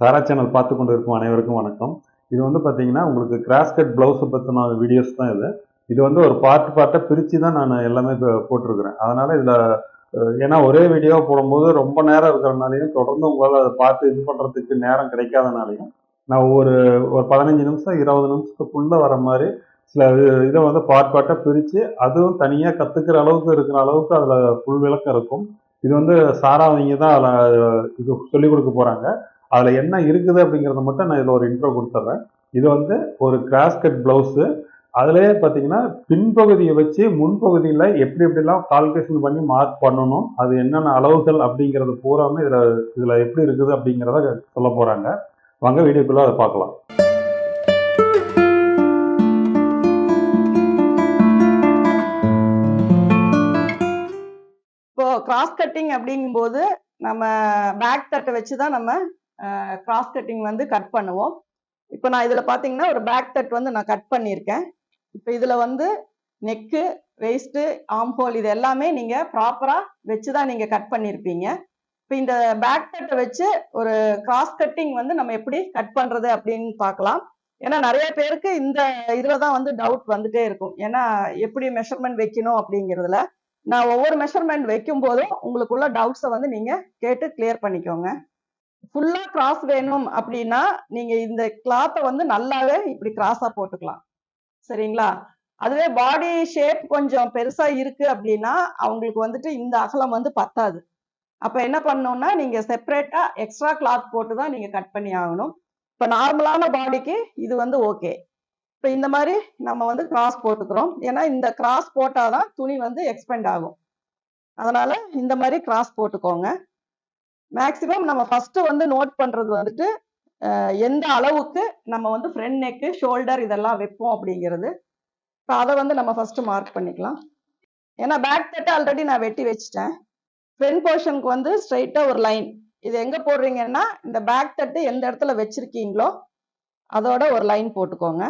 சாரா channel பார்த்து கொண்டு இருக்கும் அனைவருக்கும் வணக்கம். இது வந்து பார்த்தீங்கன்னா உங்களுக்கு கிராஸ் கட் ப்ளவுஸை பற்றின வீடியோஸ் தான் இது. இது வந்து ஒரு பார்ட்டாக பிரித்து தான் நான் எல்லாமே இப்போ போட்டிருக்கிறேன். அதனால் இதில் ஏன்னா ஒரே வீடியோவை போடும்போது ரொம்ப நேரம் இருக்கிறனாலையும் தொடர்ந்து உங்களால் அதை பார்த்து இது பண்ணுறதுக்கு நேரம் கிடைக்காதனாலையும் நான் ஒரு 15 நிமிஷம் 20 நிமிஷத்துக்குள்ளே வர மாதிரி சில இதை வந்து பார்ட்டாக பிரித்து அதுவும் தனியாக கற்றுக்கிற அளவுக்கு இருக்கிற அளவுக்கு அதில் ஃபுல் விளக்கம் இருக்கும். இது வந்து சாரா அவங்க தான் அதில் இது சொல்லிக் கொடுக்க போகிறாங்க. அதில் என்ன இருக்குது அப்படிங்கிறத மட்டும் நான் இதில் ஒரு இன்ட்ரோ கொடுத்துட்றேன். இது வந்து ஒரு கிராஸ் கட் ப்ளவுஸு. அதுலேயே பார்த்தீங்கன்னா பின்பகுதியை வச்சு முன்பகுதியில் எப்படி எப்படிலாம் கால்குலேஷன் பண்ணி மார்க் பண்ணணும், அது என்னென்ன அளவுகள் அப்படிங்கிறது பூராமே இதில் எப்படி இருக்குது அப்படிங்கிறத சொல்ல போகிறாங்க. வாங்க வீடியோக்குள்ளே அதை பார்க்கலாம். இப்போ கிராஸ் கட்டிங் அப்படிங்கும்போது நம்ம பேக் தட்டை வச்சு தான் நம்ம கிராஸ் கட்டிங் வந்து கட் பண்ணுவோம். இப்போ நான் இதில் பார்த்தீங்கன்னா ஒரு பேக் தட் வந்து நான் கட் பண்ணியிருக்கேன். இப்போ இதில் வந்து நெக்கு, வெயிஸ்ட்டு, ஆம்ஹோல் இது எல்லாமே நீங்கள் ப்ராப்பராக வச்சு தான் நீங்கள் கட் பண்ணியிருப்பீங்க. இப்போ இந்த பேக் தட்டை வச்சு ஒரு கிராஸ் கட்டிங் வந்து நம்ம எப்படி கட் பண்ணுறது அப்படின்னு பார்க்கலாம். ஏன்னா நிறைய பேருக்கு இந்த இதில் தான் வந்து டவுட் வந்துட்டே இருக்கும். ஏன்னா எப்படி மெஷர்மெண்ட் வைக்கணும் அப்படிங்கிறதுல நான் ஒவ்வொரு மெஷர்மெண்ட் வைக்கும் போதும் உங்களுக்குள்ள டவுட்ஸை வந்து நீங்கள் கேட்டு கிளியர் பண்ணிக்கோங்க. ஃபுல்லா கிராஸ் வேணும் அப்படின்னா நீங்க இந்த கிளாத்தை வந்து நல்லாவே இப்படி கிராஸா போட்டுக்கலாம். சரிங்களா? அதுவே பாடி ஷேப் கொஞ்சம் பெருசா இருக்கு அப்படின்னா அவங்களுக்கு வந்துட்டு இந்த அகலம் வந்து பத்தாது. அப்ப என்ன பண்ணணும்னா நீங்க செப்பரேட்டா எக்ஸ்ட்ரா கிளாத் போட்டு தான் நீங்க கட் பண்ணி ஆகணும். இப்ப நார்மலான பாடிக்கு இது வந்து ஓகே. இப்ப இந்த மாதிரி நம்ம வந்து கிராஸ் போட்டுக்கிறோம். ஏன்னா இந்த கிராஸ் போட்டாதான் துணி வந்து எக்ஸ்பெண்ட் ஆகும். அதனால இந்த மாதிரி கிராஸ் போட்டுக்கோங்க. மேக்சிமம் நம்ம ஃபர்ஸ்ட் வந்து நோட் பண்றது வந்துட்டு எந்த அளவுக்கு நம்ம வந்து ஃப்ரண்ட் நெக்கு, ஷோல்டர் இதெல்லாம் வைப்போம் அப்படிங்கிறது. இப்போ அதை வந்து நம்ம ஃபர்ஸ்ட் மார்க் பண்ணிக்கலாம். ஏன்னா பேக் தட்டை ஆல்ரெடி நான் வெட்டி வச்சுட்டேன். ஃப்ரண்ட் போர்ஷனுக்கு வந்து ஸ்ட்ரைட்டா ஒரு லைன். இது எங்க போடுறீங்கன்னா இந்த பேக் தட்டு எந்த இடத்துல வச்சிருக்கீங்களோ அதோட ஒரு லைன் போட்டுக்கோங்க.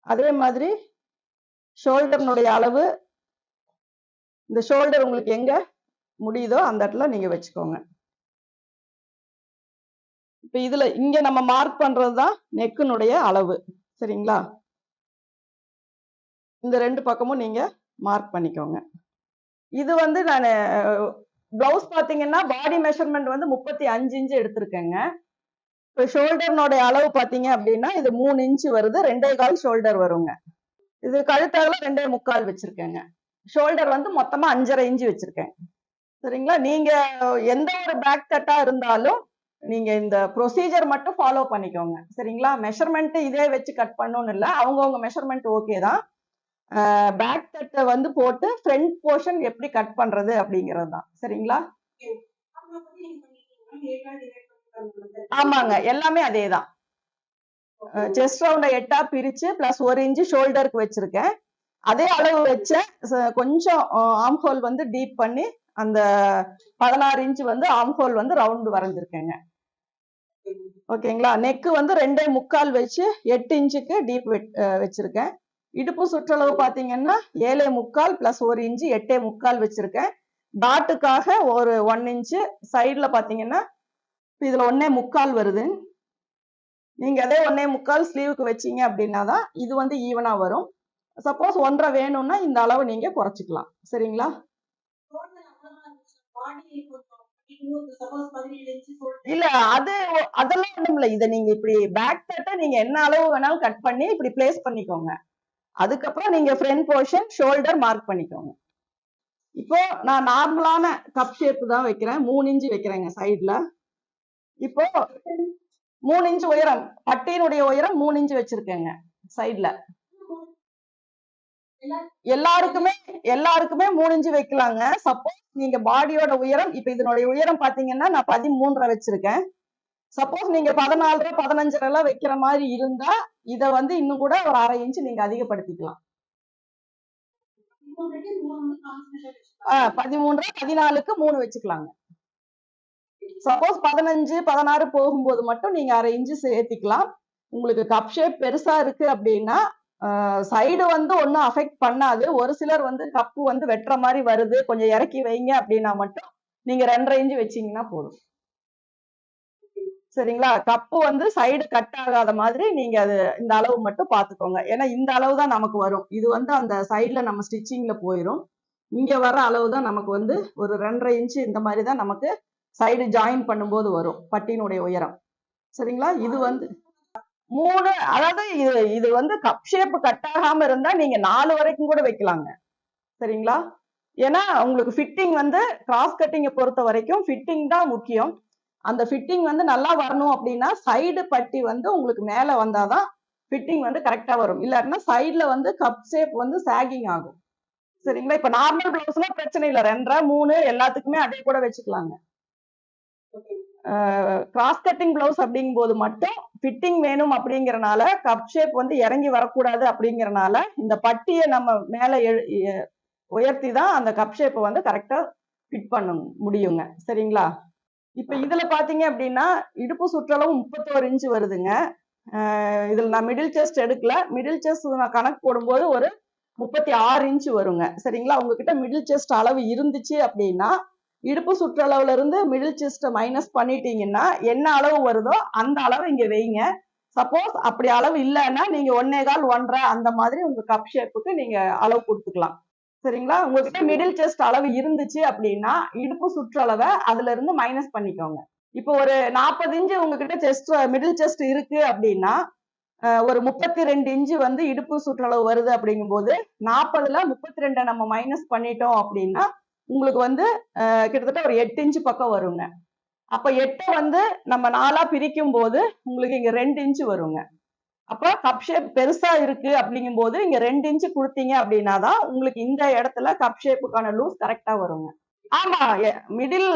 அதே மாதிரி ஷோல்டர்னுடைய அளவு, இந்த ஷோல்டர் உங்களுக்கு எங்க முடியுதோ அந்த இடத்துல நீங்க வச்சுக்கோங்க. இப்ப இதுல இங்க நம்ம மார்க் பண்றதுதான் நெக்குனுடைய அளவு. சரிங்களா? இந்த ரெண்டு பக்கமும் நீங்க மார்க் பண்ணிக்கோங்க. இது வந்து நான் பிளவுஸ் பாத்தீங்கன்னா பாடி மெஷர்மெண்ட் வந்து 35 இன்ச் எடுத்திருக்கேங்க. இப்போ ஷோல்டர்னுடைய அளவு பாத்தீங்க அப்படின்னா இது 3 இன்ச் வருது, 2.25 ஷோல்டர் வருங்க. இது கழுத்தாகல 2.25 வச்சிருக்கேங்க. ஷோல்டர் வந்து மொத்தமா 5.5 இன்ச் வச்சிருக்கேன். சரிங்களா? நீங்க எந்த ஒரு பேக் தட்டா இருந்தாலும் நீங்க இந்த ப்ரொசீஜர் மட்டும் ஃபாலோ பண்ணிக்கோங்க. சரிங்களா? மெஷர்மெண்ட் இதே வச்சு கட் பண்ணணும்னு இல்லை, அவங்கவுங்க மெஷர்மெண்ட் ஓகே தான். பேக் தட்டை வந்து போட்டு ஃப்ரண்ட் போர்ஷன் எப்படி கட் பண்றது அப்படிங்கிறது தான். சரிங்களா? ஆமாங்க, எல்லாமே அதே தான். செஸ்ட் ரவுண்ட 8ஆ பிரிச்சு பிளஸ் 1 இன்ச் ஷோல்டருக்கு வச்சிருக்கேன். அதே அளவு வச்ச கொஞ்சம் ஆர்ம் ஹோல் வந்து டீப் பண்ணி அந்த 16 இன்ச் வந்து ஆர்ம் ஹோல் வந்து ரவுண்ட் வரைஞ்சிருக்கேங்க. ஓகேங்களா? நெக்கு வந்து 2.25 வச்சு 8 இன்ச்சுக்கு டீப் வச்சிருக்கேன். இடுப்பு சுற்றளவு பாத்தீங்கன்னா 7.25 பிளஸ் 1 இன்ச்சு 8.25 வச்சிருக்கேன். டாட்டுக்காக ஒரு 1 இன்ச்சு சைட்ல பாத்தீங்கன்னா இதுல 1.25 வருது. நீங்க அதே 1.25 ஸ்லீவுக்கு வச்சீங்க அப்படின்னா தான் இது வந்து ஈவனா வரும். சப்போஸ் 1.5 வேணும்னா இந்த அளவு நீங்க குறைச்சிக்கலாம். சரிங்களா? இல்ல அதெல்லாம் ஒண்ணும் இல்ல. இதை நீங்க இப்படி பேக் தட்டை நீங்க என்ன அளவு வேணாலும் கட் பண்ணி இப்படி பிளேஸ் பண்ணிக்கோங்க. அதுக்கப்புறம் நீங்க ஃப்ரண்ட் போர்ஷன் ஷோல்டர் மார்க் பண்ணிக்கோங்க. இப்போ நான் நார்மலான கப் ஷேப் தான் வைக்கிறேன். 3 இன்ச் வைக்கிறேங்க சைட்ல. இப்போ 3 இன்ச் உயரம், பட்டியினுடைய உயரம் 3 இன்ச் வச்சிருக்கேங்க சைட்ல. எல்லாருக்குமே 3 இன்ச் வைக்கலாங்க. சப்போஸ் நீங்க பாடியோட உயரம், இப்ப இதனுடைய உயரம் பாத்தீங்கன்னா நான் 13.5 வச்சிருக்கேன். சப்போஸ் நீங்க 14.5 15.5 வைக்கிற மாதிரி இருந்தா இத வந்து இன்னும் கூட ஒரு 1/2 இன்ச் நீங்க அதிகப்படுத்திக்கலாம். 13 14க்கு 3 வச்சுக்கலாங்க. சப்போஸ் 15 16 போகும்போது மட்டும் நீங்க 1/2 இன்ச் சேர்த்திக்கலாம். உங்களுக்கு கப் ஷேப் பெருசா இருக்கு அப்படின்னா சைடு வந்து ஒன்னும் அஃபெக்ட் பண்ணாது. ஒரு சிலர் வந்து கப்பு வந்து வெட்டுற மாதிரி வருது, கொஞ்சம் இறக்கி வைங்க அப்படின்னா மட்டும் நீங்க 2.5 இன்ச் வச்சீங்கன்னா போதும். சரிங்களா? கப்பு வந்து சைடு கட் ஆகாத மாதிரி நீங்க அது இந்த அளவு மட்டும் பாத்துக்கோங்க. ஏன்னா இந்த அளவு தான் நமக்கு வரும். இது வந்து அந்த சைடுல நம்ம ஸ்டிச்சிங்ல போயிரும். இங்க வர அளவு தான் நமக்கு வந்து ஒரு 2.5 இன்ச் இந்த மாதிரி தான் நமக்கு சைடு ஜாயின் பண்ணும்போது வரும் பட்டியினுடைய உயரம். சரிங்களா? இது வந்து 3, அதாவது இது இது வந்து கப் ஷேப் கட் ஆகாம இருந்தா நீங்க 4 வரைக்கும் கூட வைக்கலாங்க. சரிங்களா? ஏன்னா உங்களுக்கு ஃபிட்டிங் வந்து கிராஸ் கட்டிங்க பொறுத்த வரைக்கும் ஃபிட்டிங் தான் முக்கியம். அந்த ஃபிட்டிங் வந்து நல்லா வரணும் அப்படின்னா சைடு பட்டி வந்து உங்களுக்கு மேல வந்தாதான் ஃபிட்டிங் வந்து கரெக்டா வரும். இல்லாட்டினா சைடுல வந்து கப் ஷேப் வந்து சாகிங் ஆகும். சரிங்களா? இப்ப நார்மல் பிளவுஸ்னா பிரச்சனை இல்ல. 2.5 3 எல்லாத்துக்குமே அதே கூட வச்சுக்கலாங்க. கிராஸ் கட்டிங் பிளவுஸ் அப்படிங்கும்போது மட்டும் ஃபிட்டிங் வேணும் அப்படிங்கறனால கப் ஷேப் வந்து இறங்கி வரக்கூடாது அப்படிங்கறனால இந்த பட்டியை நம்ம மேல உயர்த்தி தான் அந்த கப் ஷேப்பை வந்து கரெக்டா ஃபிட் பண்ண முடியுங்க. சரிங்களா? இப்ப இதுல பாத்தீங்க அப்படின்னா இடுப்பு சுற்றளவு 31 இன்ச் வருதுங்க. இதுல நான் மிடில் செஸ்ட் எடுக்கல. மிடில் செஸ்ட் நான் கணக்கு போடும்போது ஒரு 36 இன்ச் வருங்க. சரிங்களா? உங்ககிட்ட மிடில் செஸ்ட் அளவு இருந்துச்சு அப்படின்னா இடுப்பு சுற்றளவுல இருந்து மிடில் செஸ்ட மைனஸ் பண்ணிட்டீங்கன்னா என்ன அளவு வருதோ அந்த அளவு இங்க வைங்க. சப்போஸ் அப்படி அளவு இல்லைன்னா நீங்க 1.25 1.5 அந்த மாதிரி உங்க கப் ஷேப்புக்கு நீங்க அளவு கொடுத்துக்கலாம். சரிங்களா? உங்ககிட்ட மிடில் செஸ்ட் அளவு இருந்துச்சு அப்படின்னா இடுப்பு சுற்றளவை அதுல இருந்து மைனஸ் பண்ணிக்கோங்க. இப்போ ஒரு 40 இன்ச் உங்ககிட்ட செஸ்ட் மிடில் செஸ்ட் இருக்கு அப்படின்னா ஒரு 32 இன்ச் வந்து இடுப்பு சுற்றளவு வருது அப்படிங்கும்போது 40ல 32 நம்ம மைனஸ் பண்ணிட்டோம் அப்படின்னா உங்களுக்கு வந்து கிட்டத்தட்ட ஒரு 8 இன்ச் பக்கம் வருங்க. அப்ப 8 வந்து நம்ம 4ஆ பிரிக்கும் போது உங்களுக்கு இங்க 2 இன்ச் வருங்க. அப்ப கப் ஷேப் பெருசா இருக்கு அப்படிங்கும் போது இங்க 2 இன்ச் கொடுத்தீங்க அப்படின்னா தான் உங்களுக்கு இந்த இடத்துல கப் ஷேப்புக்கான லூஸ் கரெக்டா வருங்க. ஆமா, மிடில்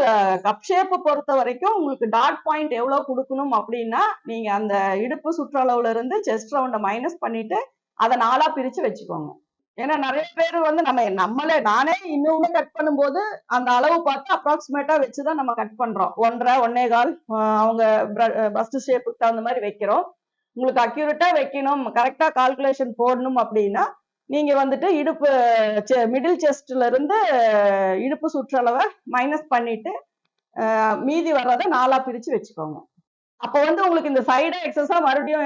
கப் ஷேப் பொறுத்த வரைக்கும் உங்களுக்கு டாட் பாயிண்ட் எவ்வளவு கொடுக்கணும் அப்படின்னா நீங்க அந்த இடுப்பு சுற்றளவுல இருந்து செஸ்ட் ரவுண்ட மைனஸ் பண்ணிட்டு அதை 4ஆ பிரிச்சு வச்சுக்கோங்க. ஏன்னா நிறைய பேர் வந்து நானே இன்னொன்னு கட் பண்ணும்போது அந்த அளவு பார்த்து அப்ராக்சிமேட்டா வச்சுதான் நம்ம கட் பண்றோம். 1.5 1.25 அவங்க பஸ்ட் ஷேப்புக்கு தகுந்த மாதிரி வைக்கிறோம். உங்களுக்கு அக்யூரேட்டா வைக்கணும், கரெக்டா கால்குலேஷன் போடணும் அப்படின்னா நீங்க வந்துட்டு இடுப்பு மிடில் செஸ்ட்ல இருந்து இடுப்பு சுற்றளவை மைனஸ் பண்ணிட்டு மீதி வர்றதை 4ஆ பிரிச்சு வச்சுக்கோங்க. அப்ப வந்து உங்களுக்கு இந்த சைடா எக்ஸஸா மறுபடியும்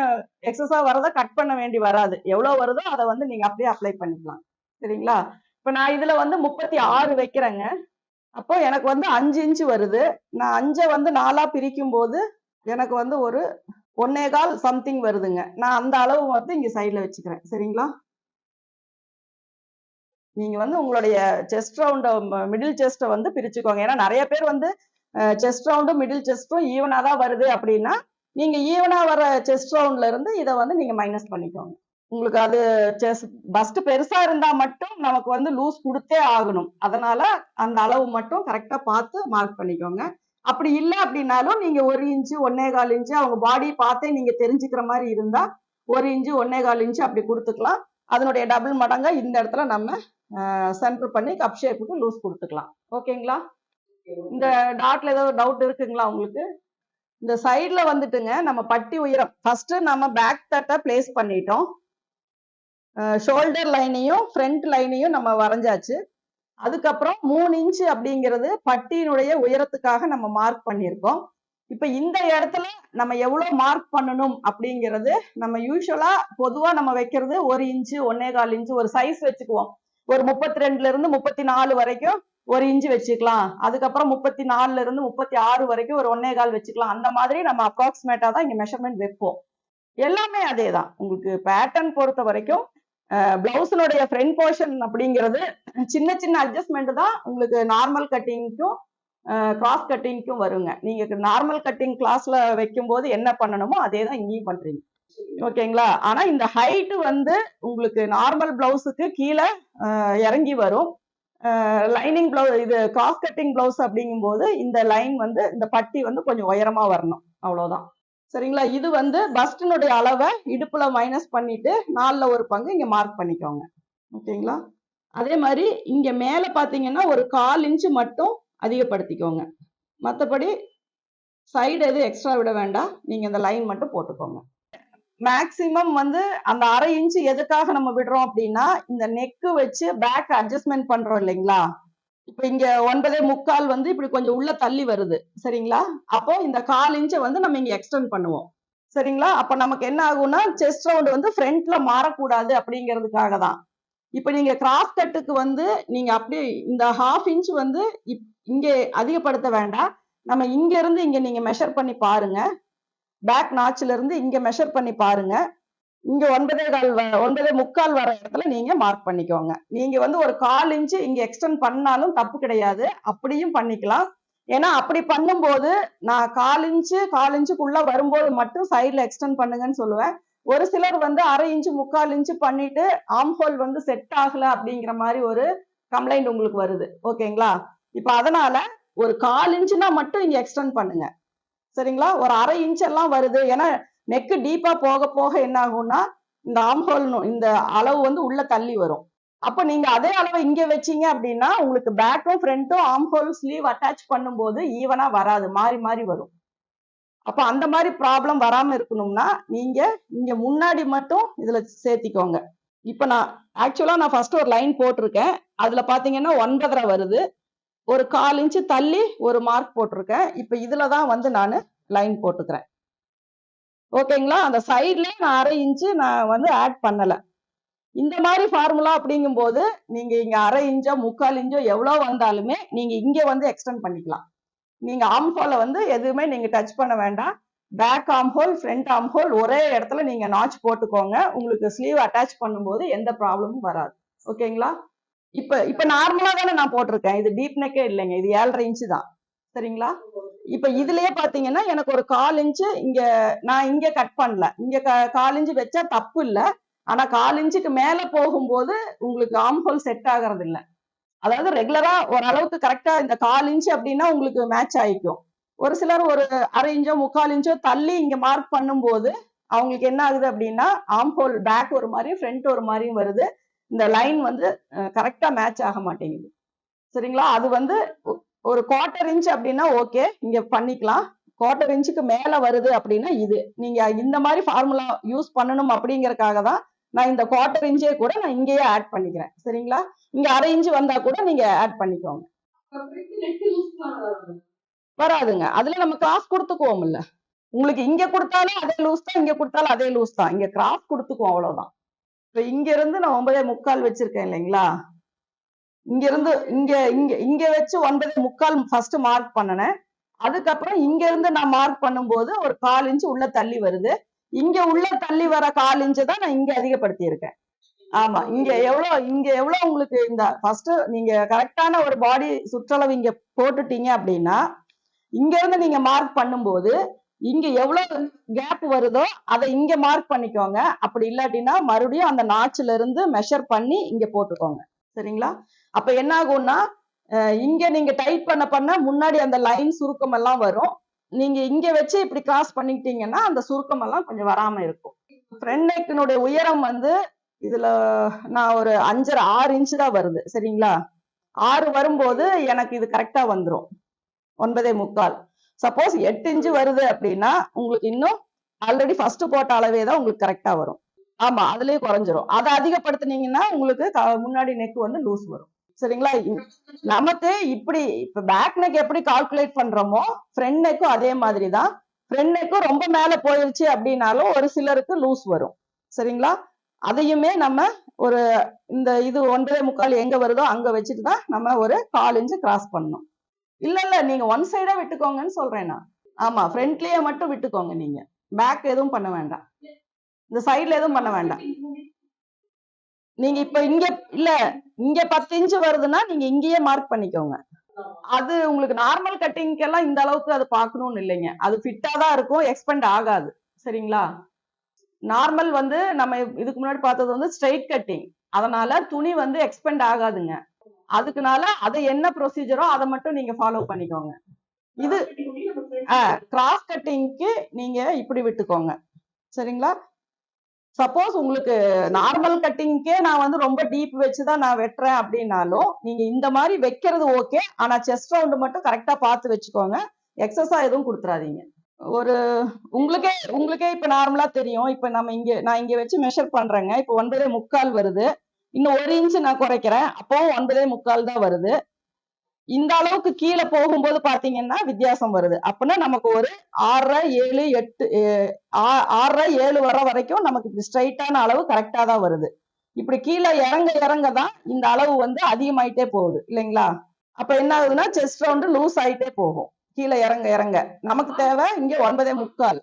எக்ஸஸா வரத கட் பண்ண வேண்டி வராது. எவ்வளவு வருதோ அதை வந்து நீங்க அப்படியே அப்ளை பண்ணிக்கலாம். சரிங்களா? இப்ப நான் இதுல வந்து 36 வைக்கிறேங்க. அப்போ எனக்கு வந்து 5 இன்ச் வருது. நான் 5 வந்து 4ஆ பிரிக்கும் போது எனக்கு வந்து ஒரு 1.25 சம்திங் வருதுங்க. நான் அந்த அளவு வந்து இங்க சைடுல வச்சுக்கிறேன். சரிங்களா? நீங்க வந்து உங்களுடைய செஸ்ட் ரவுண்ட மிடில் செஸ்ட வந்து பிரிச்சுக்கோங்க. ஏன்னா நிறைய பேர் வந்து செஸ்ட் ரவுண்டும் மிடில் செஸ்டும் ஈவனா தான் வருது அப்படின்னா நீங்க ஈவனா வர செஸ்ட் ரவுண்ட்ல இருந்து இதை வந்து நீங்க மைனஸ் பண்ணிக்கோங்க. உங்களுக்கு அது பஸ்ட் பெருசா இருந்தா மட்டும் நமக்கு வந்து லூஸ் கொடுத்தே ஆகணும். அதனால அந்த அளவு மட்டும் கரெக்டா பார்த்து மார்க் பண்ணிக்கோங்க. அப்படி இல்லை அப்படின்னாலும் நீங்க 1 இன்ச்சு 1.25 இன்ச்சு அவங்க பாடி பார்த்தே நீங்க தெரிஞ்சுக்கிற மாதிரி இருந்தா 1 இன்ச்சு 1.25 இன்ச்சு அப்படி கொடுத்துக்கலாம். அதனுடைய டபுள் மடங்கா இந்த இடத்துல நம்ம சென்டர் பண்ணி கப் ஷேப்புக்கு லூஸ் கொடுத்துக்கலாம். ஓகேங்களா? இந்த டாட்ல ஏதாவது டவுட் இருக்குங்களா உங்களுக்கு? இந்த சைடுல வந்துட்டுங்க நம்ம பட்டி உயரம் ஃபர்ஸ்ட் நம்ம பேக் தட்டை பிளேஸ் பண்ணிட்டோம். ஷோல்டர் லைனையும் ஃப்ரண்ட் லைனையும் நம்ம வரைஞ்சாச்சு. அதுக்கப்புறம் 3 இன்ச் அப்படிங்கிறது பட்டியினுடைய உயரத்துக்காக நம்ம மார்க் பண்ணியிருக்கோம். இப்ப இந்த இடத்துல நம்ம எவ்வளவு மார்க் பண்ணணும் அப்படிங்கிறது நம்ம யூஸ்வலா பொதுவா நம்ம வைக்கிறது 1 இன்ச்சு 1.25 இன்ச்சு ஒரு சைஸ் வச்சுக்குவோம். ஒரு 32ல இருந்து 34 வரைக்கும் 1 இன்ச்சு வச்சுக்கலாம். அதுக்கப்புறம் 34ல இருந்து 36 வரைக்கும் ஒரு 1.25 வச்சுக்கலாம். அந்த மாதிரி நம்ம அப்ராக்சிமேட்டா தான் இங்க மெஷர்மெண்ட் வைப்போம். எல்லாமே அதேதான். உங்களுக்கு பேட்டர்ன் பொறுத்த வரைக்கும் பிளவுஸினுடைய ஃப்ரண்ட் போர்ஷன் அப்படிங்கிறது சின்ன சின்ன அட்ஜஸ்ட்மெண்ட் தான் உங்களுக்கு நார்மல் கட்டிங்க்கும் கிராஸ் கட்டிங்க்கும் வருங்க. நீங்க நார்மல் கட்டிங் கிளாஸ்ல வைக்கும் போது என்ன பண்ணணுமோ அதே தான் இங்கேயும் பண்றீங்க. ஓகேங்களா? ஆனா இந்த ஹைட் வந்து உங்களுக்கு நார்மல் பிளவுஸுக்கு கீழே இறங்கி வரும். லைனிங் பிளவுஸ் இது கிராஸ் கட்டிங் பிளவுஸ் அப்படிங்கும் போது இந்த லைன் வந்து இந்த பட்டி வந்து கொஞ்சம் உயரமா வரணும். அவ்வளவுதான். சரிங்களா? இது வந்து பஸ்டினுடைய அளவை இடுப்புல மைனஸ் பண்ணிட்டு 4ல ஒரு பங்கு இங்க மார்க் பண்ணிக்கோங்க. ஓகேங்களா? அதே மாதிரி இங்க மேல பாத்தீங்கன்னா ஒரு 1/4 இன்ச் மட்டும் அதிகப்படுத்திக்கோங்க. மற்றபடி சைடு எதுவும் எக்ஸ்ட்ரா விட வேண்டாம். நீங்க இந்த லைன் மட்டும் போட்டுக்கோங்க. மேக்சிமம் வந்து அந்த 1/2 இன்ச் எதுக்காக நம்ம விடுறோம் அப்படின்னா இந்த நெக்கு வச்சு பேக் அட்ஜஸ்ட்மெண்ட் பண்றோம் இல்லைங்களா? இப்ப இங்க 9.25 வந்து இப்படி கொஞ்சம் உள்ள தள்ளி வருது சரிங்களா. அப்போ இந்த 1/4 இன்ச்சை வந்து நம்ம இங்க எக்ஸ்டெண்ட் பண்ணுவோம் சரிங்களா. அப்ப நமக்கு என்ன ஆகும்னா செஸ்ட் ரவுண்ட் வந்து ஃப்ரண்ட்ல மாறக்கூடாது அப்படிங்கிறதுக்காக தான். இப்ப நீங்க கிராஸ் கட்டுக்கு வந்து நீங்க அப்படியே இந்த 1/2 இன்ச் வந்து இங்க அதிகப்படுத்த வேண்டாம். நம்ம இங்க இருந்து இங்க நீங்க மெஷர் பண்ணி பாருங்க. பேக் நாச்ல இருந்து இங்க மெஷர் பண்ணி பாருங்க. இங்க 9.25 வர இடத்துல நீங்க மார்க் பண்ணிக்கோங்க. நீங்க வந்து ஒரு 1/4 இன்ச் இங்க எக்ஸ்டெண்ட் பண்ணாலும் தப்பு கிடையாது. அப்படியும் பண்ணிக்கலாம். ஏன்னா அப்படி பண்ணும்போது நான் 1/4 இன்ச்சுக்குள்ள வரும்போது மட்டும் சைடுல எக்ஸ்டெண்ட் பண்ணுங்கன்னு சொல்லுவேன். ஒரு சிலர் வந்து 1/2 இன்ச் 3/4 இன்ச் பண்ணிட்டு ஆர்ம் ஹோல் வந்து செட் ஆகல அப்படிங்கிற மாதிரி ஒரு கம்ப்ளைண்ட் உங்களுக்கு வருது. ஓகேங்களா. இப்ப அதனால ஒரு 1/4 இன்ச்னா மட்டும் இங்க எக்ஸ்டெண்ட் பண்ணுங்க சரிங்களா. ஒரு 1/2 இன்ச் எல்லாம் வருது. ஏன்னா நெக் டீப்பா போக போக என்ன ஆகும்னா இந்த ஆர்ம் ஹோல் இந்த அளவு வந்து உள்ள தள்ளி வரும். அப்ப நீங்க அதே அளவு இங்க வச்சீங்க அப்படின்னா உங்களுக்கு பேக்கும் ஃப்ரண்ட்டும் ஆர்ம் ஹோல் ஸ்லீவ் அட்டாச் பண்ணும்போது ஈவனா வராது, மாறி மாறி வரும். அப்ப அந்த மாதிரி ப்ராப்ளம் வராம இருக்கணும்னா நீங்க இங்க முன்னாடி மட்டும் இதுல சேர்த்திக்கோங்க. இப்ப நான் ஆக்சுவலா நான் ஃபர்ஸ்ட் ஒரு லைன் போட்டிருக்கேன். அதுல பாத்தீங்கன்னா 9.5 வருது. ஒரு 1/4 இன்ச் தள்ளி ஒரு மார்க் போட்டிருக்கேன். இப்ப இதுலதான் வந்து நான் லைன் போட்டுக்கிறேன். ஓகேங்களா. அந்த சைட்ல நான் 1/2 இன்ச் நான் வந்து ஆட் பண்ணல. இந்த மாதிரி ஃபார்முலா அப்படிங்கும் போது நீங்க இங்க 1/2 இன்ச்சோ 3/4 இன்ச்சோ எவ்வளவு வந்தாலுமே நீங்க இங்க வந்து எக்ஸ்டெண்ட் பண்ணிக்கலாம். நீங்க ஆர்ம் ஹோலை வந்து எதுவுமே நீங்க டச் பண்ண வேண்டாம். Back arm hole front arm hole ஒரே இடத்துல நீங்க நாச் போட்டுக்கோங்க. உங்களுக்கு ஸ்லீவ் அட்டாச் பண்ணும்போது எந்த ப்ராப்ளமும் வராது. ஓகேங்களா. இப்ப இப்ப நார்மலா தானே நான் போட்டிருக்கேன். இது டீப் நெக்கே இல்லைங்க. இது 7.5 இன்ச் தான் சரிங்களா. இப்ப இதுலயே பாத்தீங்கன்னா எனக்கு ஒரு 1/4 இன்ச் இங்க நான் இங்க கட் பண்ணல. இங்க 1/4 இன்ச் வச்சா தப்பு இல்ல. ஆனா 1/4 இன்ச்சுக்கு மேல போகும்போது உங்களுக்கு ஆர்ம் ஹோல் செட் ஆகிறது இல்ல. அதாவது ரெகுலரா ஓரளவுக்கு கரெக்டா இந்த 1/4 இன்ச் அப்படின்னா உங்களுக்கு மேட்ச் ஆயிக்கும். ஒரு சிலர் ஒரு 1/2 இன்ச்சோ 3/4 இன்ச்சோ தள்ளி இங்க மார்க் பண்ணும்போது அவங்களுக்கு என்ன ஆகுது அப்படின்னா ஆர்ம் ஹோல் பேக் ஒரு மாதிரியும் ஃப்ரண்ட் ஒரு மாதிரியும் வருது. இந்த லைன் வந்து கரெக்டா மேட்ச் ஆக மாட்டேங்குது சரிங்களா. அது வந்து ஒரு 1/4 இன்ச் அப்படின்னா ஓகே இங்க பண்ணிக்கலாம். 1/4 இன்ச்சுக்கு மேல வருது அப்படின்னா இது நீங்க இந்த மாதிரி ஃபார்முலா யூஸ் பண்ணணும் அப்படிங்கறக்காக தான் நான் இந்த 1/4 இன்ச்சே கூட நான் இங்கேயே ஆட் பண்ணிக்கிறேன் சரிங்களா. இங்க 1/2 இன்ச் வந்தா கூட நீங்க ஆட் பண்ணிக்கோங்க. வராதுங்க. அதுல நம்ம கிராஸ் கொடுத்துக்குவோம் இல்ல. உங்களுக்கு இங்க கொடுத்தாலும் அதே லூஸ் தான், இங்க கொடுத்தாலும் அதே லூஸ் தான். இங்க கிராஸ் கொடுத்துக்குவோம் அவ்வளவுதான். இப்ப இங்க இருந்து நான் 9.25 வச்சிருக்கேன் இல்லைங்களா. இங்க இருந்து இங்க இங்க இங்க வச்சு 9.25 ஃபர்ஸ்ட் மார்க் பண்ணனேன். அதுக்கப்புறம் இங்க இருந்து நான் மார்க் பண்ணும்போது ஒரு 1/4 இன்ச் உள்ள தள்ளி வருது. இங்க உள்ள தள்ளி வர 1/4 இன்ச் தான் நான் இங்க அதிகப்படுத்தி இருக்கேன். ஆமா. இங்க எவ்வளவு உங்களுக்கு இந்த ஃபர்ஸ்ட் நீங்க கரெக்டான ஒரு பாடி சுற்றளவு இங்க போட்டுட்டீங்க அப்படின்னா இங்க இருந்து நீங்க மார்க் பண்ணும்போது இங்க எவ்வளவு கேப் வருதோ அதை இங்க மார்க் பண்ணிக்கோங்க. அப்படி இல்லாட்டினா மறுபடியும் அந்த நாட்ச்ல இருந்து மெஷர் பண்ணி இங்க போட்டுக்கோங்க சரிங்களா. அப்ப என்ன ஆகும்னா இங்க நீங்க டைட் பண்ண முன்னாடி அந்த லைன் சுருக்கம் எல்லாம் வரும். நீங்க இங்க வச்சு இப்படி கிராஸ் பண்ணிக்கிட்டீங்கன்னா அந்த சுருக்கம் எல்லாம் கொஞ்சம் வராம இருக்கும். ஃப்ரண்ட் நெக்கினுடைய உயரம் வந்து இதுல நான் ஒரு 5.5 6 இன்ச் தான் வருது சரிங்களா. 6 வரும்போது எனக்கு இது கரெக்டா வந்துரும் 9.25. சப்போஸ் 8 இன்ச் வருது அப்படின்னா உங்களுக்கு இன்னும் ஆல்ரெடி ஃபர்ஸ்ட் போட்ட அளவே தான் உங்களுக்கு கரெக்டா வரும். ஆமா அதுலயே குறைஞ்சிரும். அதை அதிகப்படுத்தினீங்கன்னா உங்களுக்கு முன்னாடி நெக் வந்து லூஸ் வரும் சரிங்களா. நமக்கு இப்படி இப்ப பேக் நெக் எப்படி கால்குலேட் பண்றோமோ ஃப்ரண்ட் நெக்கும் அதே மாதிரி தான். ஃப்ரண்ட் நெக்கும் ரொம்ப மேல போயிருச்சு அப்படின்னாலும் ஒரு சிலருக்கு லூஸ் வரும் சரிங்களா. அதையுமே நம்ம ஒரு இந்த இது 9.25 எங்க வருதோ அங்க வச்சுட்டு தான் நம்ம ஒரு 1/4 இன்ச் கிராஸ் பண்ணணும். இல்ல நீங்க ஒன் சைடா விட்டுக்கோங்கன்னு சொல்றேன் நான். ஆமா ஃப்ரண்ட்லயே மட்டும் விட்டுக்கோங்க. நீங்க பேக் எதுவும் பண்ண வேண்டாம். இந்த சைடுல எதுவும் பண்ண வேண்டாம். நீங்க இப்ப இங்க இல்ல இங்க 10 இன்ச் வருதுன்னா நீங்க இங்கேயே மார்க் பண்ணிக்கோங்க. அது உங்களுக்கு நார்மல் கட்டிங்க்கு எல்லாம் இந்த அளவுக்கு அது பார்க்கணும்னு இல்லைங்க. அது ஃபிட்டா தான் இருக்கும், எக்ஸ்பெண்ட் ஆகாது சரிங்களா. நார்மல் வந்து நம்ம இதுக்கு முன்னாடி பார்த்தது வந்து ஸ்ட்ரைட் கட்டிங். அதனால துணி வந்து எக்ஸ்பெண்ட் ஆகாதுங்க. அதுக்குனால அது என்ன ப்ரொசீஜரோ அதை மட்டும் நீங்க ஃபாலோ பண்ணிக்கோங்க. இது கிராஸ் கட்டிங்க்கு நீங்க இப்படி விட்டுக்கோங்க சரிங்களா. சப்போஸ் உங்களுக்கு நார்மல் கட்டிங்க்கே நான் வந்து ரொம்ப டீப் வச்சுதான் நான் வெட்டுறேன் அப்படின்னாலும் நீங்க இந்த மாதிரி வைக்கிறது ஓகே. ஆனா செஸ்ட் ரவுண்ட் மட்டும் கரெக்டா பார்த்து வச்சுக்கோங்க. எக்ஸஸா எதுவும் கொடுத்துறாதீங்க. ஒரு உங்களுக்கே இப்ப நார்மலா தெரியும். இப்ப நான் இங்க வச்சு மெஷர் பண்றேங்க. இப்ப 9.25 வருது. இன்னும் 1 இன்ச் நான் குறைக்கிறேன். அப்போ 9.25 தான் வருது. இந்த அளவுக்கு கீழே போகும்போது பாத்தீங்கன்னா வித்தியாசம் வருது. அப்படின்னா நமக்கு ஒரு 6.5 7 8 6.5 7 வர வரைக்கும் நமக்கு இப்படி ஸ்ட்ரைட்டான அளவு கரெக்டா தான் வருது. இப்படி கீழே இறங்க இறங்க தான் இந்த அளவு வந்து அதிகமாயிட்டே போகுது இல்லைங்களா? அப்ப என்ன ஆகுதுன்னா செஸ்ட் ரவுண்டு லூஸ் ஆயிட்டே போகும். கீழே இறங்க இறங்க நமக்கு தேவை இங்க 9.75.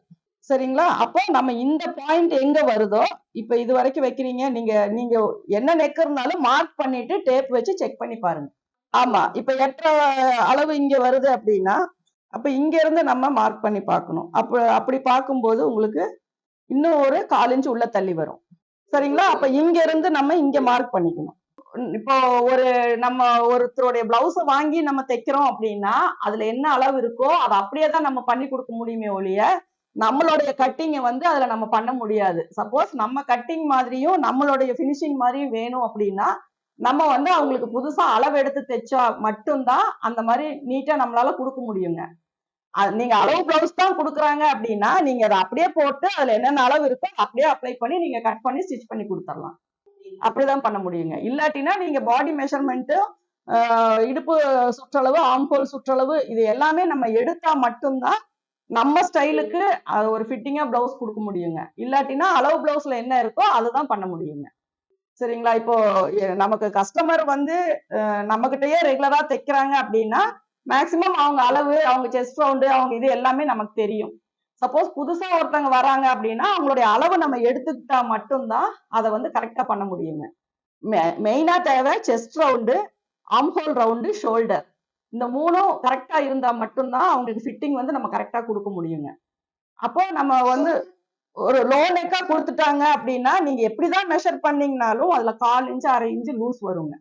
சரிங்களா? அப்போ நம்ம இந்த பாயிண்ட் எங்க வருதோ, இப்ப இது வரைக்கும் வைக்கிறீங்க. நீங்க நீங்க என்ன நெக் இருந்தாலும் மார்க் பண்ணிட்டு டேப் வச்சு செக் பண்ணி பாருங்க. ஆமா. இப்ப 8.5 அளவு இங்க வருது அப்படின்னா, அப்ப இங்க இருந்து நம்ம மார்க் பண்ணி பார்க்கணும். அப்படி பார்க்கும்போது உங்களுக்கு இன்னும் ஒரு 1/4 இன்ச் உள்ள தள்ளி வரும். சரிங்களா? அப்ப இங்க இருந்து நம்ம இங்க மார்க் பண்ணிக்கணும். இப்போ ஒரு நம்ம ஒருத்தருடைய பிளவுஸ வாங்கி நம்ம தைக்கிறோம் அப்படின்னா, அதுல என்ன அளவு இருக்கோ அத அப்படியே தான் நம்ம பண்ணி கொடுக்க முடியுமே ஒழிய, நம்மளுடைய கட்டிங்க வந்து அதுல நம்ம பண்ண முடியாது. சப்போஸ் நம்ம கட்டிங் மாதிரியும், நம்மளுடைய ஃபினிஷிங் மாதிரியும் வேணும் அப்படின்னா, நம்ம வந்து அவங்களுக்கு புதுசா அளவு எடுத்து தைச்சா மட்டும்தான் அந்த மாதிரி நீட்டா நம்மளால கொடுக்க முடியுங்க. நீங்க அளவு பிளவுஸ் தான் குடுக்குறாங்க அப்படின்னா, நீங்க அத அப்படியே போட்டு அதுல என்னென்ன அளவு இருக்கோ அப்படியே அப்ளை பண்ணி நீங்க கட் பண்ணி ஸ்டிச் பண்ணி குடுத்துறலாம். அப்படிதான் பண்ண முடியுங்க. இல்லாட்டினா நீங்க பாடி மெஷர்மென்ட், இடுப்பு சுற்றளவு, ஆர்ம் ஹோல் சுற்றளவு இது எல்லாமே நம்ம எடுத்தா மட்டும்தான் நம்ம ஸ்டைலுக்கு ஒரு ஃபிட்டிங்கா பிளவுஸ் குடுக்க முடியுங்க. இல்லாட்டினா அளவு பிளவுஸ்ல என்ன இருக்கோ அதுதான் பண்ண முடியுங்க. சரிங்களா? இப்போ நமக்கு கஸ்டமர் வந்து நம்மகிட்டயே ரெகுலரா தைக்கிறாங்க அப்படின்னா, மேக்ஸிமம் அவங்க அளவு, அவங்க செஸ்ட் ரவுண்டு, அவங்க இது எல்லாமே நமக்கு தெரியும். சப்போஸ் புதுசா ஒருத்தவங்க வராங்க அப்படின்னா, அவங்களுடைய அளவு நம்ம எடுத்துக்கிட்டா மட்டும்தான் அத வந்து கரெக்ட்டா பண்ண முடியுங்க. மெயினா தேவை chest round, arm hole round, shoulder. இந்த 3ம் கரெக்ட்டா இருந்தா மட்டும்தான் அவங்களுக்கு ஃபிட்டிங் வந்து நம்ம கரெக்ட்டா குடுக்க முடியுங்க. அப்போ நம்ம வந்து ஒரு லோ நெக்கா குடுத்துட்டாங்க அப்படின்னா, நீங்க எப்படிதான் மெஷர் பண்ணீங்கனாலும் அதுல 1/4 இன்ச், 1/2 இன்ச் லூஸ் வருங்க.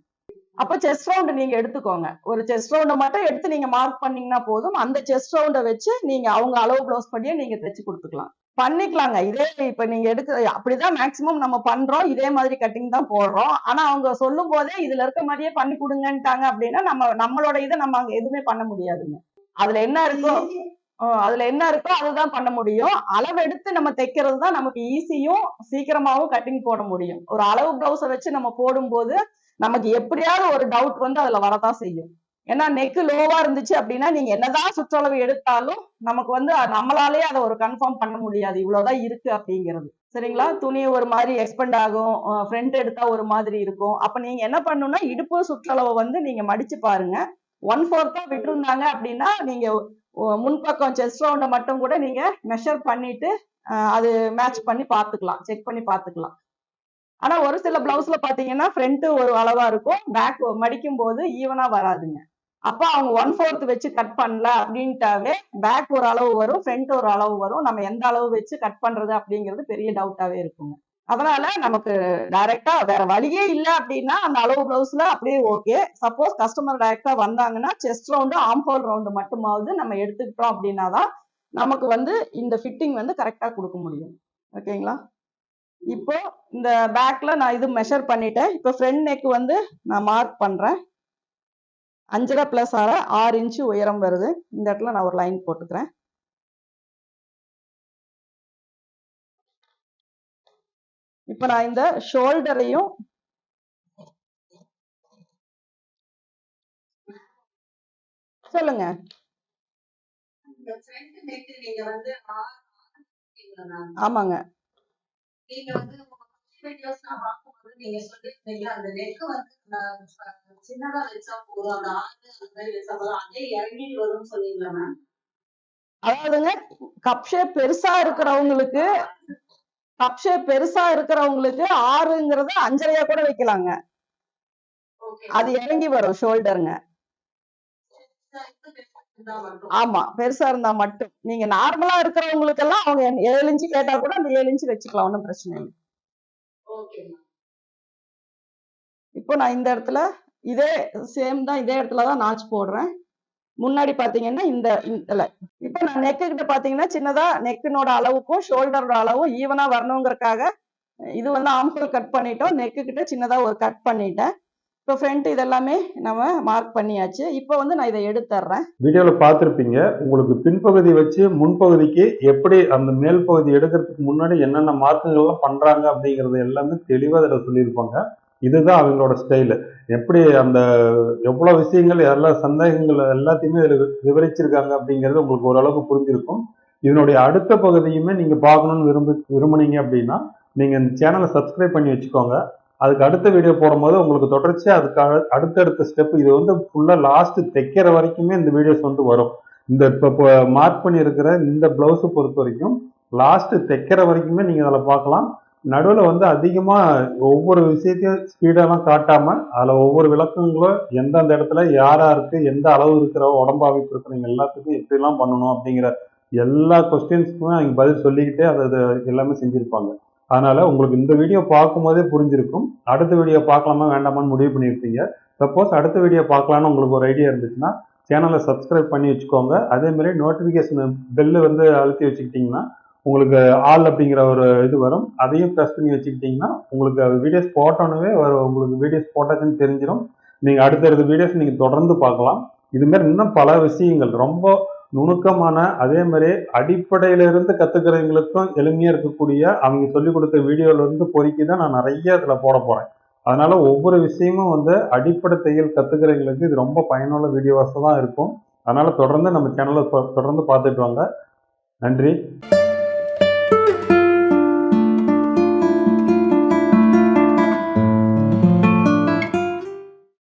அப்ப செஸ்ட் ரவுண்ட் நீங்க எடுத்துக்கோங்க. ஒரு செஸ்ட் ரவுண்ட மட்டும் எடுத்து நீங்க மார்க் பண்ணீங்கன்னா போதும். அந்த செஸ்ட் ரவுண்ட வச்சு நீங்க அவங்க அளவு பிளவுஸ் படியே நீங்க தச்சு குடுத்துக்கலாம். பண்ணிக்கலாங்க. இதே இப்ப நீங்க அப்படிதான் மேக்ஸிமம் நம்ம பண்றோம். இதே மாதிரி கட்டிங் தான் போடுறோம். ஆனா அவங்க சொல்லும்போதே இதுல இருக்க மாரியே பண்ணி குடுங்கன்ட்டாங்க அப்படின்னா, நம்மளோட இத நம்ம அங்க எதுவுமே பண்ண முடியாதுங்க. அதுல என்ன இருக்கோ அதுல என்ன இருக்கோ அதுதான் பண்ண முடியும். அளவெடுத்து நம்ம தைக்கிறது தான் நமக்கு ஈஸியும், சீக்கிரமாவும் கட்டிங் போட முடியும். ஒரு அளவு பிளவுஸ வச்சு நம்ம போடும்போது, நமக்கு எப்படியாவது ஒரு டவுட் வந்து அதுல வரதான் செய்யும். ஏன்னா நெக் லோவா இருந்துச்சு அப்படின்னா, நீங்க என்னதான் சுற்றளவு எடுத்தாலும், நமக்கு வந்து நம்மளாலேயே அத ஒரு கன்ஃபார்ம் பண்ண முடியாது. இவ்வளவுதான் இருக்கு அப்படிங்கிறது. சரிங்களா? துணி ஒரு மாதிரி எக்ஸ்பெண்ட் ஆகும். ஃப்ரண்ட் எடுத்தா ஒரு மாதிரி இருக்கும். அப்ப நீங்க என்ன பண்ணணும்னா, இடுப்பு சுற்றளவு வந்து நீங்க மடிச்சு பாருங்க. 1/4 விட்டிருந்தாங்க அப்படின்னா, நீங்க முன்பக்கம் செஸ்ட் ரவுண்ட மட்டும் கூட நீங்க மெஷர் பண்ணிட்டு, அது மேட்ச் பண்ணி பார்த்துக்கலாம். செக் பண்ணி பார்த்துக்கலாம். ஆனா ஒரு சில பிளவுஸ்ல பாத்தீங்கன்னா, ஃப்ரண்ட் ஒரு அளவா இருக்கும். பேக் மடிக்கும்போது ஈவனா வராதுங்க. அப்ப அவங்க 1/4 வச்சு கட் பண்ணல அப்படின்ட்டாவே, பேக் ஒரு அளவு வரும், ஃப்ரண்ட் ஒரு அளவு வரும். நம்ம எந்த அளவு வச்சு கட் பண்றது அப்படிங்கிறது பெரிய டவுட்டாவே இருக்குங்க. அதனால நமக்கு டைரக்டா வேற வழியே இல்ல அப்படின்னா, அந்த அளவு பிளவுஸ்ல அப்படியே ஓகே. சப்போஸ் கஸ்டமர் டைரக்டா வந்தாங்கன்னா, chest round, arm hole round மட்டுமாவது நம்ம எடுத்துக்கிட்டோம் அப்படின்னா தான், நமக்கு வந்து இந்த ஃபிட்டிங் வந்து கரெக்டா குடுக்க முடியும். ஓகேங்களா? இப்போ இந்த பேக்ல நான் இது மெஷர் பண்ணிட்டேன். இப்போ ஃப்ரண்ட் நெக் வந்து நான் மார்க் பண்றேன். 5.5 பிளஸ் 6 இன்ச் உயரம் வருது. இந்த இடத்துல நான் ஒரு லைன் போட்டுக்கிறேன். இப்போ நான் இந்த ஷோல்டரையும் சொல்லுங்க. ஆமாங்க. நீங்க வந்து வீடியோஸ் நான் பார்க்கும்போது நீங்க சொல்லிருந்தீங்க அந்த நெக் வந்து சின்னதா வச்சா போதும், அந்த ஆறு அந்த மாதிரி வச்சா போதும், அதே இறங்கி வரும்னு சொன்னீங்களா மேம்? அதாவதுங்க, கப் ஷேப் பெருசா இருக்கிறவங்களுக்கு கப் ஷேப் பெருசா இருக்கிறவங்களுக்கு 6ங்கிறத 5.5 கூட வைக்கலாங்க. அது இறங்கி வரும் ஷோல்டருங்க. ஆமா, பெருசா இருந்தா மட்டும். நீங்க நார்மலா இருக்கிறவங்களுக்கு எல்லாம் அவங்க 7 இன்ச் கேட்டா கூட அந்த 7 இன்ச் வச்சுக்கலாம். ஒன்றும் பிரச்சனை இல்லை. இப்போ நான் இந்த இடத்துல இதே சேம் தான், இதே இடத்துல தான் நாச் போடுறேன். முன்னாடி பாத்தீங்கன்னா இந்த இதுல இப்போ நான் நெக்கு கிட்ட பாத்தீங்கன்னா சின்னதா நெக்கினோட அளவுக்கும் ஷோல்டரோட அளவும் ஈவனா வரணுங்கிறதுக்காக இது வந்து ஆம்ஹோல் கட் பண்ணிட்டோம். நெக்கு கிட்ட சின்னதா ஒரு கட் பண்ணிட்டேன். இப்போ ஃப்ரண்ட் இதெல்லாமே நம்ம மார்க் பண்ணியாச்சு. இப்போ வந்து நான் இதை எடுத்துறேன். வீடியோவில் பார்த்துருப்பீங்க. உங்களுக்கு பின்பகுதி வச்சு முன்பகுதிக்கு எப்படி அந்த மேல் பகுதி எடுக்கிறதுக்கு முன்னாடி என்னென்ன மார்க்குகள்லாம் பண்ணுறாங்க அப்படிங்கிறது எல்லாமே தெளிவாக அதில் சொல்லியிருப்பாங்க. இதுதான் அவங்களோட ஸ்டைலு. எப்படி அந்த எவ்வளோ விஷயங்கள் எல்லா சந்தேகங்கள் எல்லாத்தையுமே இதில் விவரிச்சிருக்காங்க அப்படிங்கிறது உங்களுக்கு ஓரளவுக்கு புரிஞ்சிருக்கும். இதனுடைய அடுத்த பகுதியுமே நீங்க பார்க்கணும்னு விரும்புனீங்க அப்படின்னா, நீங்க இந்த சேனலை சப்ஸ்கிரைப் பண்ணி வச்சுக்கோங்க. அதுக்கு அடுத்த வீடியோ போடும்போது உங்களுக்கு தொடர்ச்சியா அதுக்காக அடுத்தடுத்த ஸ்டெப் இது வந்து ஃபுல்லா லாஸ்ட் தைக்கிற வரைக்குமே இந்த வீடியோஸ் வந்து வரும். இந்த இப்போ மார்க் பண்ணியிருக்கிற இந்த பிளவுஸை பொறுத்த வரைக்கும் லாஸ்ட் தைக்கிற வரைக்குமே நீங்க அதில் பார்க்கலாம். நடுவில் வந்து அதிகமா ஒவ்வொரு விஷயத்தையும் ஸ்பீடெல்லாம் காட்டாம அதுல ஒவ்வொரு விளக்கங்களும் எந்தெந்த இடத்துல யாருக்கு எந்த அளவு இருக்கிற உடம்பு அமைப்பு இருக்கிறவங்க எல்லாத்துக்கும் எப்படிலாம் பண்ணணும் அப்படிங்கிற எல்லா கொஸ்டின்ஸ்க்குமே அவங்க பதில் சொல்லிக்கிட்டே அதை எல்லாமே செஞ்சிருப்பாங்க. அதனால உங்களுக்கு இந்த வீடியோ பார்க்கும்போதே புரிஞ்சிருக்கும். அடுத்த வீடியோ பார்க்கலாமா வேண்டாமான்னு முடிவு பண்ணியிருப்பீங்க. சப்போஸ் அடுத்த வீடியோ பார்க்கலான்னு உங்களுக்கு ஒரு ஐடியா இருந்துச்சுன்னா சேனலை சப்ஸ்கிரைப் பண்ணி வச்சுக்கோங்க. அதே மாதிரி நோட்டிஃபிகேஷன் பெல்லு வந்து அழுத்தி வச்சுக்கிட்டிங்கன்னா உங்களுக்கு ஆல் அப்படிங்கிற ஒரு இது வரும். அதையும் ப்ரெஸ் பண்ணி வச்சுக்கிட்டிங்கன்னா உங்களுக்கு வீடியோஸ் போட்டோன்னே வரும். உங்களுக்கு வீடியோஸ் போட்டாச்சுன்னு தெரிஞ்சிடும். நீங்கள் அடுத்தடுத்த வீடியோஸ் நீங்கள் தொடர்ந்து பார்க்கலாம். இதுமாரி இன்னும் பல விஷயங்கள் ரொம்ப நுணுக்கமான அதே மாதிரி அடிப்படையிலிருந்து கற்றுக்கிறவங்களுக்கும் எளிமையாக இருக்கக்கூடிய அவங்க சொல்லிக் கொடுத்த வீடியோவிலேருந்து பொறுக்கி தான் நான் நிறைய இதில் போட போகிறேன். அதனால ஒவ்வொரு விஷயமும் வந்து அடிப்படை தையல் கற்றுக்கிறவங்களுக்கு இது ரொம்ப பயனுள்ள வீடியோவாக தான் இருக்கும். அதனால தொடர்ந்து நம்ம சேனலை தொடர்ந்து பார்த்துட்டு வாங்க. நன்றி.